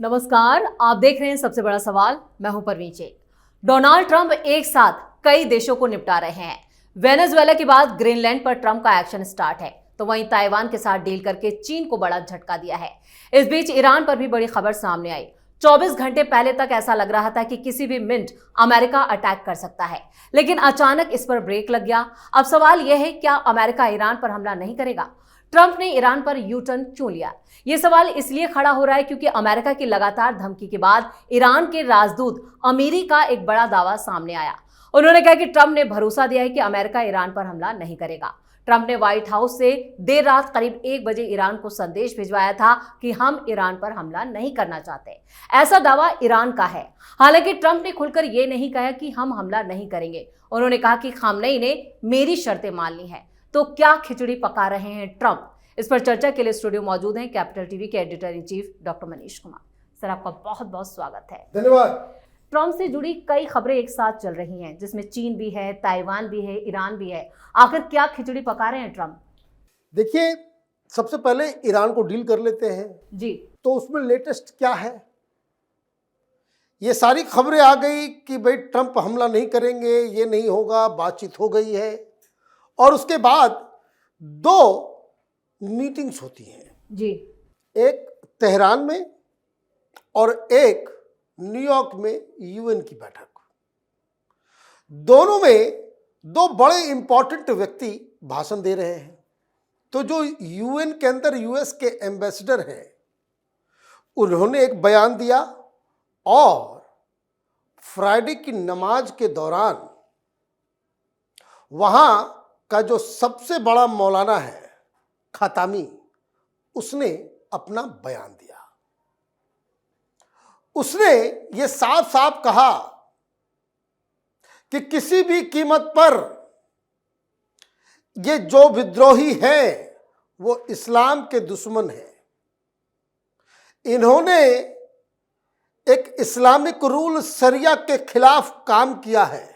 नमस्कार, आप देख रहे हैं सबसे बड़ा सवाल। मैं हूं परवीन शेख। डोनाल्ड ट्रंप एक साथ कई देशों को निपटा रहे हैं। वेनेजुएला के बाद ग्रीनलैंड पर ट्रंप का एक्शन स्टार्ट है, तो वहीं ताइवान के साथ डील करके चीन को बड़ा झटका दिया है। इस बीच ईरान पर भी बड़ी खबर सामने आई। 24 घंटे पहले तक ऐसा लग रहा था कि किसी भी मिनट अमेरिका अटैक कर सकता है, लेकिन अचानक इस पर ब्रेक लग गया। अब सवाल यह है, क्या अमेरिका ईरान पर हमला नहीं करेगा? ट्रंप ने ईरान पर यू टर्न क्यों लिया? यह सवाल इसलिए खड़ा हो रहा है क्योंकि अमेरिका की लगातार धमकी के बाद ईरान के राजदूत अमीरी का एक बड़ा दावा सामने आया। उन्होंने कहा कि ट्रंप ने भरोसा दिया है कि अमेरिका ईरान पर हमला नहीं करेगा। ट्रंप ने व्हाइट हाउस से देर रात करीब 1 बजे ईरान को संदेश भिजवाया था कि हम ईरान पर हमला नहीं करना चाहते। ऐसा दावा ईरान का है। हालांकि ट्रंप ने खुलकर यह नहीं कहा कि हम हमला नहीं करेंगे। उन्होंने कहा कि खामनेई ने मेरी शर्तें मान ली हैं। तो क्या खिचड़ी पका रहे हैं ट्रंप? इस पर चर्चा के लिए स्टूडियो मौजूद हैं कैपिटल टीवी के editor in chief doctor Manish Kumar. Sir, आपका बहुत बहुत स्वागत है। धन्यवाद। ट्रंप से जुड़ी कई खबरें एक साथ चल रही हैं, जिसमें चीन भी है, ताइवान भी है, ईरान भी है। आखिर क्या खिचड़ी पका रहे हैं ट्रंप? देखिए, सबसे पहले ईरान को डील कर लेते हैं जी। तो उसमें लेटेस्ट क्या है? ये सारी खबरें आ गई कि भाई ट्रंप हमला नहीं करेंगे, ये नहीं होगा, बातचीत हो गई है। और उसके बाद 2 मीटिंग्स होती हैं जी। एक तेहरान में और एक न्यूयॉर्क में यूएन की बैठक। दोनों में 2 बड़े इंपॉर्टेंट व्यक्ति भाषण दे रहे हैं। तो जो यूएन के अंदर यूएस के एम्बेसडर हैं, उन्होंने एक बयान दिया और फ्राइडे की नमाज के दौरान वहां का जो सबसे बड़ा मौलाना है खतामी, उसने अपना बयान दिया। उसने ये साफ साफ कहा कि किसी भी कीमत पर ये जो विद्रोही हैं वो इस्लाम के दुश्मन हैं। इन्होंने एक इस्लामिक रूल शरिया के खिलाफ काम किया है।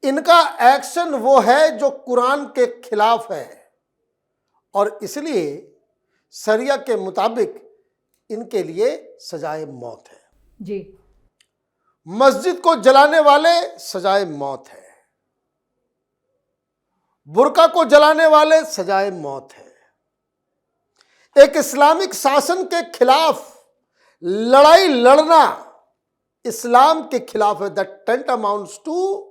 इनका एक्शन वो है जो कुरान के खिलाफ है और इसलिए शरिया के मुताबिक इनके लिए सजाए मौत है। जी। मस्जिद को जलाने वाले सजाए मौत है, बुर्का को जलाने वाले सजाए मौत है। एक इस्लामिक शासन के खिलाफ लड़ाई लड़ना इस्लाम के खिलाफ है। That tent amounts to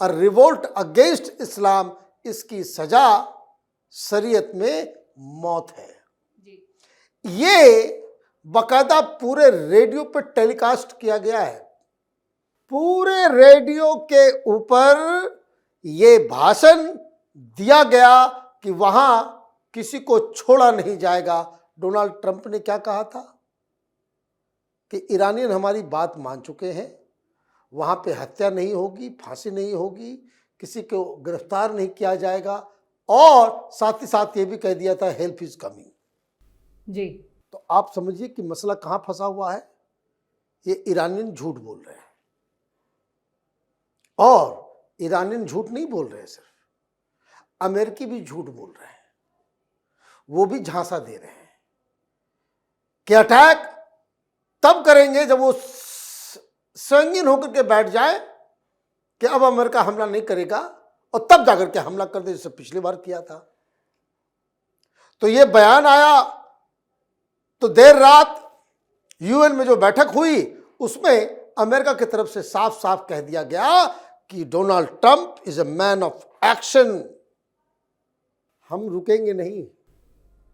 a revolt against Islam. इसकी सजा शरीयत में मौत है। जी। ये बाकायदा पूरे रेडियो पर टेलीकास्ट किया गया है। पूरे रेडियो के ऊपर ये भाषण दिया गया कि वहां किसी को छोड़ा नहीं जाएगा। डोनाल्ड ट्रंप ने क्या कहा था कि ईरानियन हमारी बात मान चुके हैं, वहां पे हत्या नहीं होगी, फांसी नहीं होगी, किसी को गिरफ्तार नहीं किया जाएगा और साथ ही साथ ये भी कह दिया था हेल्प इज कमिंग। जी। तो आप समझिए कि मसला कहां फंसा हुआ है। ये ईरानियन झूठ बोल रहे हैं और ईरानियन झूठ नहीं बोल रहे हैं, सिर्फ अमेरिकी भी झूठ बोल रहे हैं। वो भी झांसा दे रहे हैं कि अटैक तब करेंगे जब वो संगीन होकर के बैठ जाए कि अब अमेरिका हमला नहीं करेगा और तब जाकर के हमला कर दे, जैसे पिछली बार किया था। तो ये बयान आया तो देर रात यूएन में जो बैठक हुई उसमें अमेरिका की तरफ से साफ साफ कह दिया गया कि Donald Trump is a man of action. हम रुकेंगे नहीं।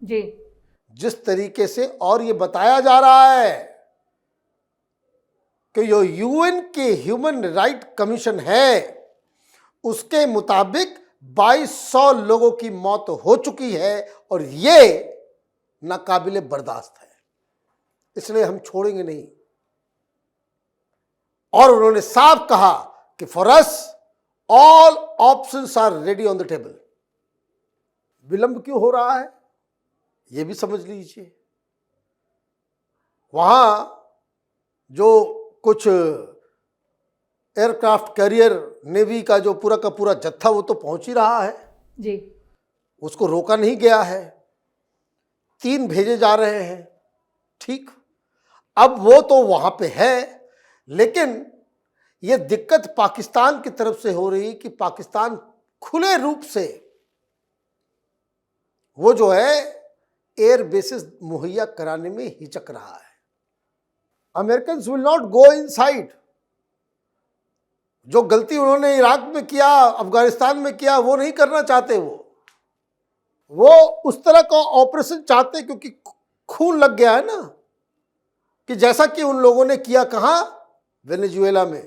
जी। जिस तरीके से और ये बताया जा रहा है कि जो यूएन के ह्यूमन राइट कमीशन है उसके मुताबिक 2200 लोगों की मौत हो चुकी है और ये नाकाबिले बर्दाश्त है, इसलिए हम छोड़ेंगे नहीं। और उन्होंने साफ कहा कि for us all options are ready on the table. विलंब क्यों हो रहा है यह भी समझ लीजिए। वहां जो कुछ एयरक्राफ्ट कैरियर नेवी का जो पूरा का पूरा जत्था वो तो पहुंच ही रहा है जी। उसको रोका नहीं गया है। 3 भेजे जा रहे हैं, ठीक। अब वो तो वहां पे है, लेकिन ये दिक्कत पाकिस्तान की तरफ से हो रही कि पाकिस्तान खुले रूप से वो जो है एयर बेसिस मुहैया कराने में हिचक रहा है। American will not go inside. जो गलती उन्होंने इराक में किया, अफगानिस्तान में किया, वो नहीं करना चाहते। वो उस तरह का ऑपरेशन चाहते, क्योंकि खून लग गया है ना, कि जैसा कि उन लोगों ने किया कहां, वेनेजुएला में,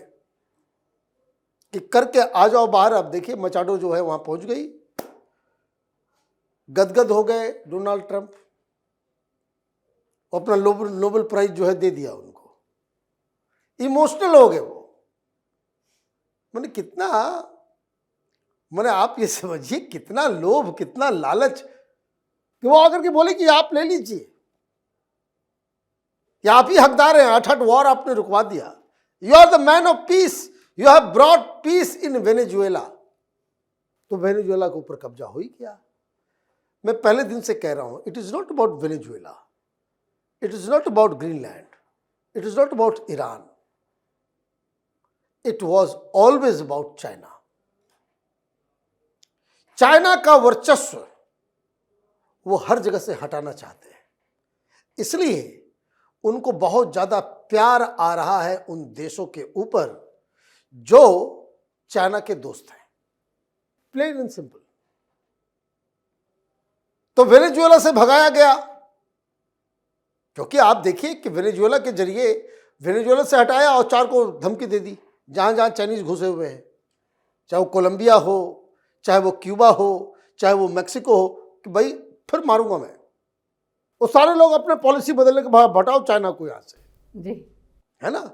कि करके आ जाओ बाहर। अब देखिए मचाडो जो है वहां पहुंच गई, गदगद हो गए डोनाल्ड ट्रंप, अपना नोबेल प्राइज जो है दे दिया उनको, इमोशनल हो गए वो। मैंने कितना, मैंने आप ये समझिए कितना लोभ, कितना लालच, कि वो आकर के बोले कि आप ले लीजिए, कि आप ही हकदार हैं, 8 वॉर आपने रुकवा दिया, you are the man of peace, you have brought peace in Venezuela. तो वेनेजुएला के ऊपर कब्जा हो ही गया। मैं पहले दिन से कह रहा हूं, it is not about Venezuela, it is not about Greenland, it is not about Iran, it was always about China. China का वर्चस्व वो हर जगह से हटाना चाहते हैं, इसलिए उनको बहुत ज्यादा प्यार आ रहा है उन देशों के ऊपर जो चाइना के दोस्त हैं, प्लेन एंड सिंपल। तो वेनेजुएला से भगाया गया, क्योंकि आप देखिए कि वेनेजुएला के जरिए वेनेजुएला से हटाया और 4 को धमकी दे दी, जहां जहां चाइनीज घुसे हुए हैं, चाहे वो कोलंबिया हो, चाहे वो क्यूबा हो, चाहे वो मैक्सिको हो, कि भाई फिर मारूंगा मैं। वो सारे लोग अपने पॉलिसी बदलने के बाद हटाओ चाइना को यहां से, जी, है ना।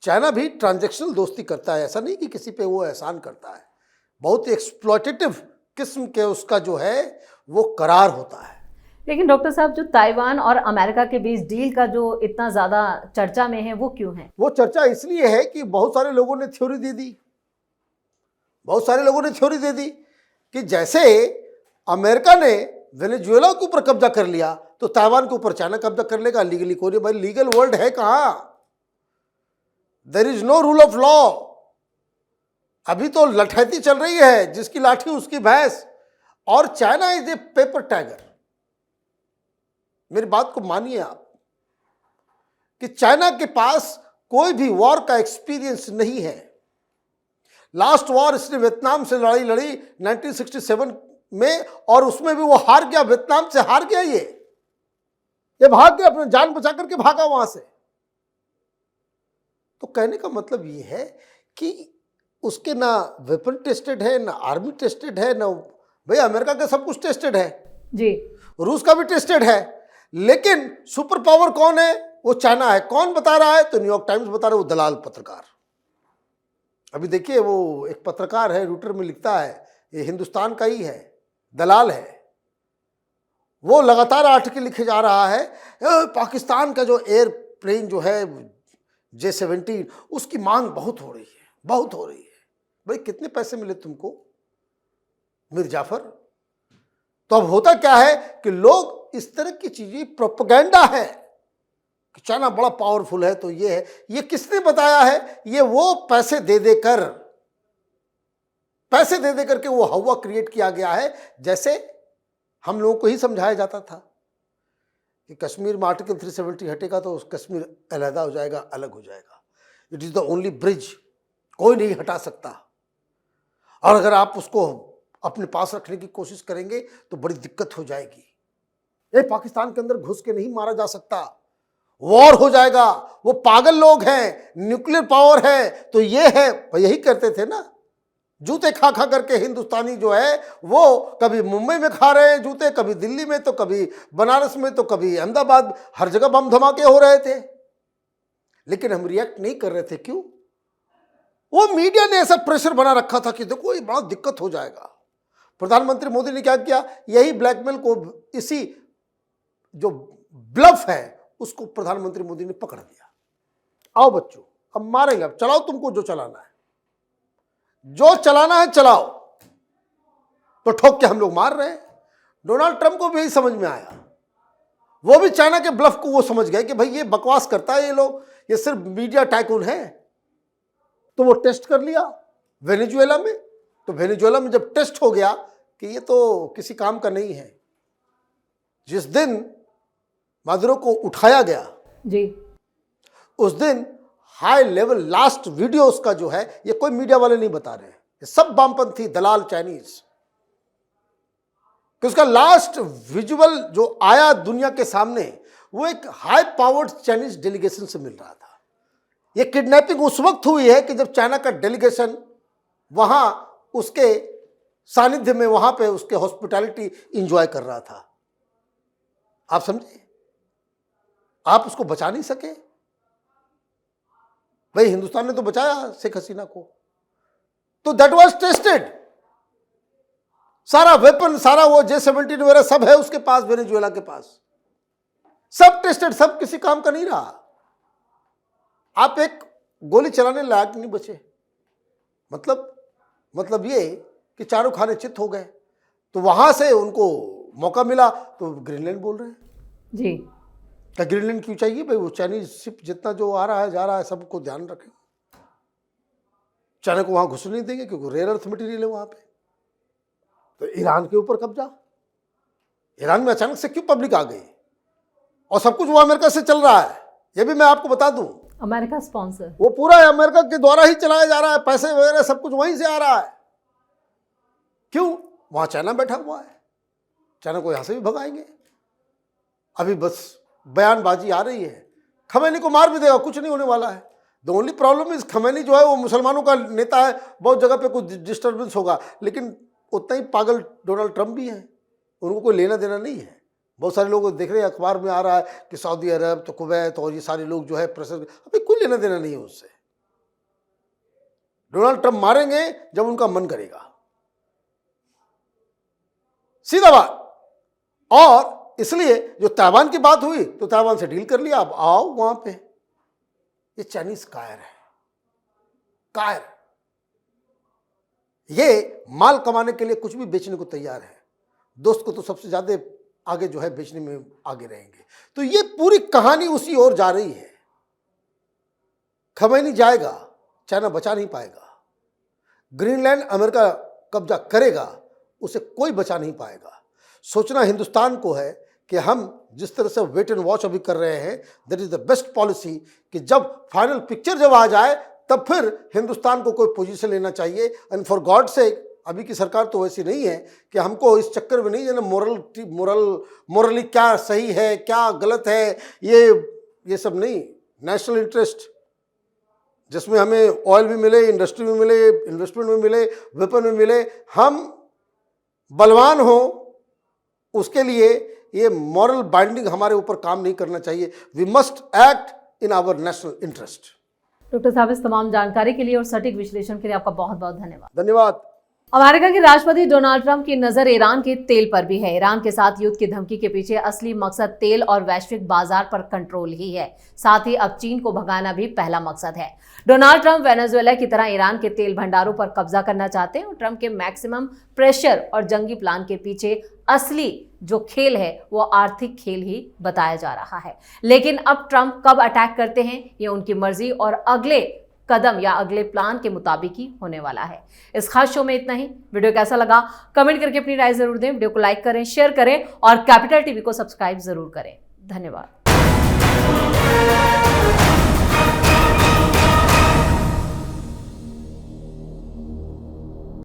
चाइना भी ट्रांजैक्शनल दोस्ती करता है, ऐसा नहीं कि किसी पे वो एहसान करता है। बहुत एक्सप्लॉइटेटिव किस्म के उसका जो है वो करार होता है। लेकिन डॉक्टर साहब, जो ताइवान और अमेरिका के बीच डील का जो इतना ज्यादा चर्चा में है, वो क्यों है? वो चर्चा इसलिए है कि बहुत सारे लोगों ने थ्योरी दे दी, बहुत सारे लोगों ने थ्योरी दे दी कि जैसे अमेरिका ने वेनेजुएला के ऊपर कब्जा कर लिया, तो ताइवान के ऊपर चाइना कब्जा कर लेगा। लीगली कोई, भाई लीगल वर्ल्ड है कहां? There is no rule of law. अभी तो लठैती चल रही है, जिसकी लाठी उसकी भैंस। और China is a paper tiger. मेरी बात को मानिए आप, कि चाइना के पास कोई भी वॉर का एक्सपीरियंस नहीं है। लास्ट वॉर इसने वियतनाम से लड़ाई लड़ी 1967 में, और उसमें भी वो हार गया, वियतनाम से हार गया। ये भाग गया, अपने जान बचा करके भागा वहां से। तो कहने का मतलब ये है कि उसके ना वेपन टेस्टेड है, ना आर्मी टेस्टेड है, ना भाई अमेरिका का सब कुछ टेस्टेड है जी, रूस का भी टेस्टेड है, लेकिन सुपर पावर कौन है? वो चाइना है। कौन बता रहा है? तो न्यूयॉर्क टाइम्स बता रहा है, वो दलाल पत्रकार। अभी देखिए, वो एक पत्रकार है, रूटर में लिखता है, ये हिंदुस्तान का ही है, दलाल है। वो लगातार आर्टिकल लिखे जा रहा है, पाकिस्तान का जो एयरप्लेन जो है J-17, उसकी मांग बहुत हो रही है, बहुत हो रही है। भाई कितने पैसे मिले तुमको मीर जाफर? तो अब होता क्या है कि लोग इस तरह की चीजें, प्रोपेगेंडा है कि चाइना बड़ा पावरफुल है, तो ये है। ये किसने बताया है? ये वो पैसे दे देकर के वो हवा क्रिएट किया गया है। जैसे हम लोगों को ही समझाया जाता था कि कश्मीर में आर्टिकल 370 हटेगा तो कश्मीर अलहदा हो जाएगा, अलग हो जाएगा। It is the only bridge, कोई नहीं हटा सकता। और अगर आप उसको अपने पास रखने की कोशिश करेंगे तो बड़ी दिक्कत हो जाएगी। ये पाकिस्तान के अंदर घुस के नहीं मारा जा सकता, वॉर हो जाएगा। वो पागल लोग हैं, न्यूक्लियर पावर है तो ये है। यही करते थे ना, जूते खा खा करके हिंदुस्तानी जो है वो कभी मुंबई में खा रहे हैं जूते, कभी दिल्ली में, तो कभी बनारस में, तो कभी अहमदाबाद, हर जगह बम धमाके हो रहे थे। लेकिन हम रिएक्ट नहीं कर रहे थे। क्यों? वो मीडिया ने ऐसा प्रेशर बना रखा था कि देखो ये बड़ा दिक्कत हो जाएगा। प्रधानमंत्री मोदी ने क्या किया? यही ब्लैकमेल को, इसी जो ब्लफ है उसको प्रधानमंत्री मोदी ने पकड़ लिया। आओ बच्चों, अब मारेंगे, अब चलाओ तुमको जो चलाना है, जो चलाना है चलाओ। तो ठोक के हम लोग मार रहे हैं। डोनाल्ड ट्रंप को भी यही समझ में आया। वो भी चाइना के ब्लफ को वो समझ गए कि भाई ये बकवास करता है, ये लोग, ये सिर्फ मीडिया टाइकून है। तो वो टेस्ट कर लिया वेनेजुएला में। तो वेनेजुएला में जब टेस्ट हो गया कि ये तो किसी काम का नहीं है, जिस दिन मादुरो को उठाया गया जी, उस दिन हाई लेवल लास्ट वीडियो उसका जो है, ये कोई मीडिया वाले नहीं बता रहे हैं, ये सब वामपंथी दलाल चाइनीज, कि उसका लास्ट विजुअल जो आया दुनिया के सामने वो एक हाई पावर्ड चाइनीज डेलीगेशन से मिल रहा था। ये किडनैपिंग उस वक्त हुई है कि जब चाइना का डेलीगेशन वहां उसके सानिध्य में वहां पे उसके हॉस्पिटैलिटी एंजॉय कर रहा था। आप समझे, आप उसको बचा नहीं सके। भाई हिंदुस्तान ने तो बचाया शेख हसीना को, तो दैट वाज टेस्टेड। सारा वेपन, सारा वो J-17 वगैरह सब है उसके पास, वेनेजुएला के पास, सब टेस्टेड, सब किसी काम का नहीं रहा। आप एक गोली चलाने लायक नहीं बचे। मतलब ये कि चारों खाने चित हो गए। तो वहां से उनको मौका मिला तो ग्रीनलैंड बोल रहे हैं जी। क्या ग्रीनलैंड क्यों चाहिए भाई? वो चाइनीज शिप जितना जो आ रहा है जा रहा है सबको ध्यान रखें। चाइना को वहां घुसने नहीं देंगे क्योंकि रेयर अर्थ मटेरियल है वहां पे। तो ईरान के ऊपर कब्जा, ईरान में अचानक से क्यों पब्लिक आ गई? और सब कुछ वो अमेरिका से चल रहा है, ये भी मैं आपको बता दूं। अमेरिका स्पॉन्सर, वो पूरा अमेरिका के द्वारा ही चलाया जा रहा है, पैसे वगैरह सब कुछ वहीं से आ रहा है। क्यों? वहां चाइना बैठा हुआ है, चाइना को यहां से भी भगाएंगे। अभी बस बयानबाजी आ रही है, खमैनी को मार भी देगा, कुछ नहीं होने वाला है। द ओनली प्रॉब्लम इज खमैनी जो है वो मुसलमानों का नेता है, बहुत जगह पे कुछ डिस्टर्बेंस होगा, लेकिन उतना ही पागल डोनाल्ड ट्रंप भी है, उनको कोई लेना देना नहीं है। बहुत सारे लोग देख रहे हैं, अखबार में आ रहा है कि सऊदी अरब तो कुवैत और ये सारे लोग जो है प्रेशर, अभी कोई लेना देना नहीं है उससे। डोनाल्ड ट्रंप मारेंगे जब उनका मन करेगा, सीधा बात। और इसलिए जो ताइवान की बात हुई तो ताइवान से डील कर लिया, अब आओ वहां पे। ये चाइनीज कायर है, कायर। ये माल कमाने के लिए कुछ भी बेचने को तैयार है। दोस्त को तो सबसे ज्यादा आगे जो है बेचने में आगे रहेंगे। तो ये पूरी कहानी उसी ओर जा रही है। खमैनी जाएगा, चाइना बचा नहीं पाएगा। ग्रीनलैंड अमेरिका कब्जा करेगा, उसे कोई बचा नहीं पाएगा। सोचना हिंदुस्तान को है कि हम जिस तरह से वेट एंड वॉच अभी कर रहे हैं, that is the best policy, कि जब फाइनल पिक्चर जब आ जाए तब फिर हिंदुस्तान को कोई पोजीशन लेना चाहिए। एंड फॉर गॉड से अभी की सरकार तो वैसी नहीं है कि हमको इस चक्कर में नहीं जाना मोरली क्या सही है क्या गलत है, ये सब नहीं। नेशनल इंटरेस्ट जिसमें हमें ऑयल भी मिले, इंडस्ट्री में मिले, इन्वेस्टमेंट में मिले, वेपन में मिले, हम बलवान हो, उसके लिए ये मॉरल बाइंडिंग हमारे ऊपर काम नहीं करना चाहिए। We must act in our national interest. Doctor साहब, इस तमाम जानकारी के लिए और सटीक विश्लेषण के लिए आपका बहुत बहुत धन्यवाद। धन्यवाद। अमेरिका के राष्ट्रपति डोनाल्ड ट्रंप की नजर ईरान के तेल पर भी है। ईरान के साथ युद्ध की धमकी के पीछे असली मकसद तेल और वैश्विक बाजार पर कंट्रोल ही है। साथ ही अब चीन को भगाना भी पहला मकसद है। डोनाल्ड ट्रंप वेनेजुएला की तरह ईरान के तेल भंडारों पर कब्जा करना चाहते हैं और ट्रंप के मैक्सिमम प्रेशर और जंगी प्लान के पीछे असली जो खेल है वो आर्थिक खेल ही बताया जा रहा है। लेकिन अब ट्रंप कब अटैक करते हैं ये उनकी मर्जी और अगले कदम या अगले प्लान के मुताबिक ही होने वाला है। इस खास शो में इतना ही। वीडियो कैसा लगा कमेंट करके अपनी राय जरूर दें। वीडियो को लाइक करें, शेयर करें और कैपिटल टीवी को सब्सक्राइब जरूर करें। धन्यवाद।